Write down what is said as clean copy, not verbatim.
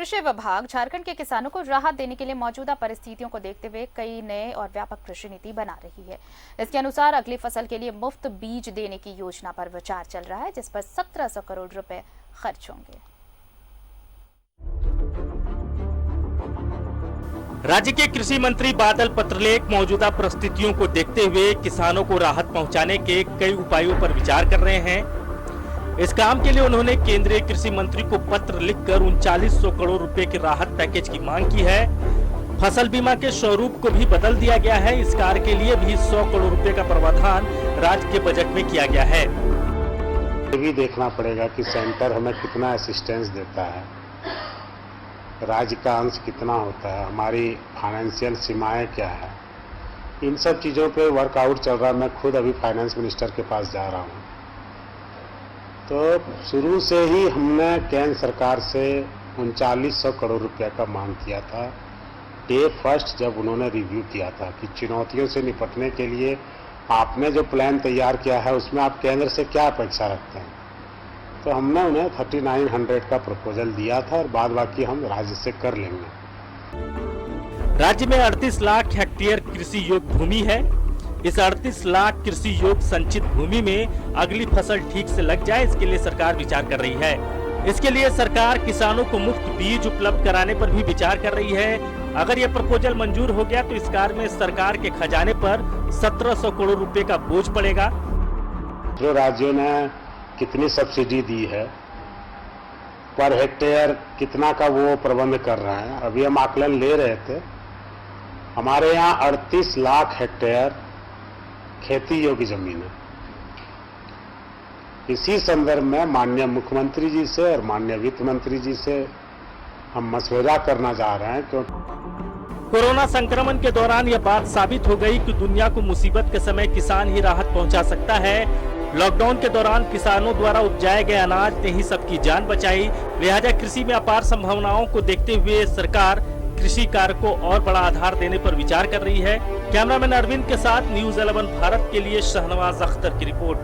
कृषि विभाग झारखंड के किसानों को राहत देने के लिए मौजूदा परिस्थितियों को देखते हुए कई नए और व्यापक कृषि नीति बना रही है। इसके अनुसार अगली फसल के लिए मुफ्त बीज देने की योजना पर विचार चल रहा है, जिस पर 1700 करोड़ रुपए खर्च होंगे। राज्य के कृषि मंत्री बादल पत्रलेख मौजूदा परिस्थितियों को देखते हुए किसानों को राहत पहुंचाने के कई उपायों पर विचार कर रहे हैं। इस काम के लिए उन्होंने केंद्रीय कृषि मंत्री को पत्र लिखकर 3900 करोड़ रुपए के राहत पैकेज की मांग की है। फसल बीमा के स्वरूप को भी बदल दिया गया है। इस कार्य के लिए भी 100 करोड़ रुपए का प्रावधान राज्य के बजट में किया गया है। ये भी देखना पड़ेगा कि सेंटर हमें कितना असिस्टेंस देता है, राज्य का अंश कितना होता है, हमारी फाइनेंशियल सीमाएं क्या है। इन सब चीज़ों पे वर्कआउट चल रहा है। मैं खुद अभी फाइनेंस मिनिस्टर के पास जा रहा हूँ। तो शुरू से ही हमने केंद्र सरकार से 3900 करोड़ रुपया का मांग किया था। डे फर्स्ट जब उन्होंने रिव्यू किया था कि चुनौतियों से निपटने के लिए आपने जो प्लान तैयार किया है उसमें आप केंद्र से क्या अपेक्षा रखते हैं, तो हमने उन्हें 3900 का प्रपोजल दिया था और बाद बाकी हम राज्य से कर लेंगे। राज्य में 38 लाख हेक्टेयर कृषि योग्य भूमि है। इस 38 लाख कृषि योग्य संचित भूमि में अगली फसल ठीक से लग जाए, इसके लिए सरकार विचार कर रही है। इसके लिए सरकार किसानों को मुफ्त बीज उपलब्ध कराने पर भी विचार कर रही है। अगर यह प्रपोजल मंजूर हो गया तो इस कार्य में सरकार के खजाने पर 1700 करोड़ रुपए का बोझ पड़ेगा। जो राज्यों ने कितनी सब्सिडी दी है, पर हेक्टेयर कितना का वो प्रबंध कर रहा है, अभी हम आकलन ले रहे थे। हमारे यहाँ 38 लाख हेक्टेयर खेती योग्य जमीन है। इसी संदर्भ में माननीय मुख्यमंत्री जी से और माननीय वित्त मंत्री जी से हम मशवरा करना चाह रहे हैं, क्योंकि कोरोना संक्रमण के दौरान यह बात साबित हो गई कि दुनिया को मुसीबत के समय किसान ही राहत पहुंचा सकता है। लॉकडाउन के दौरान किसानों द्वारा उपजाए गए अनाज ने ही सबकी जान बचाई। लिहाजा कृषि में अपार संभावनाओं को देखते हुए सरकार कृषि कार्य को और बड़ा आधार देने पर विचार कर रही है। कैमरामैन अरविंद के साथ न्यूज़ 11 भारत के लिए शहनवाज अख्तर की रिपोर्ट।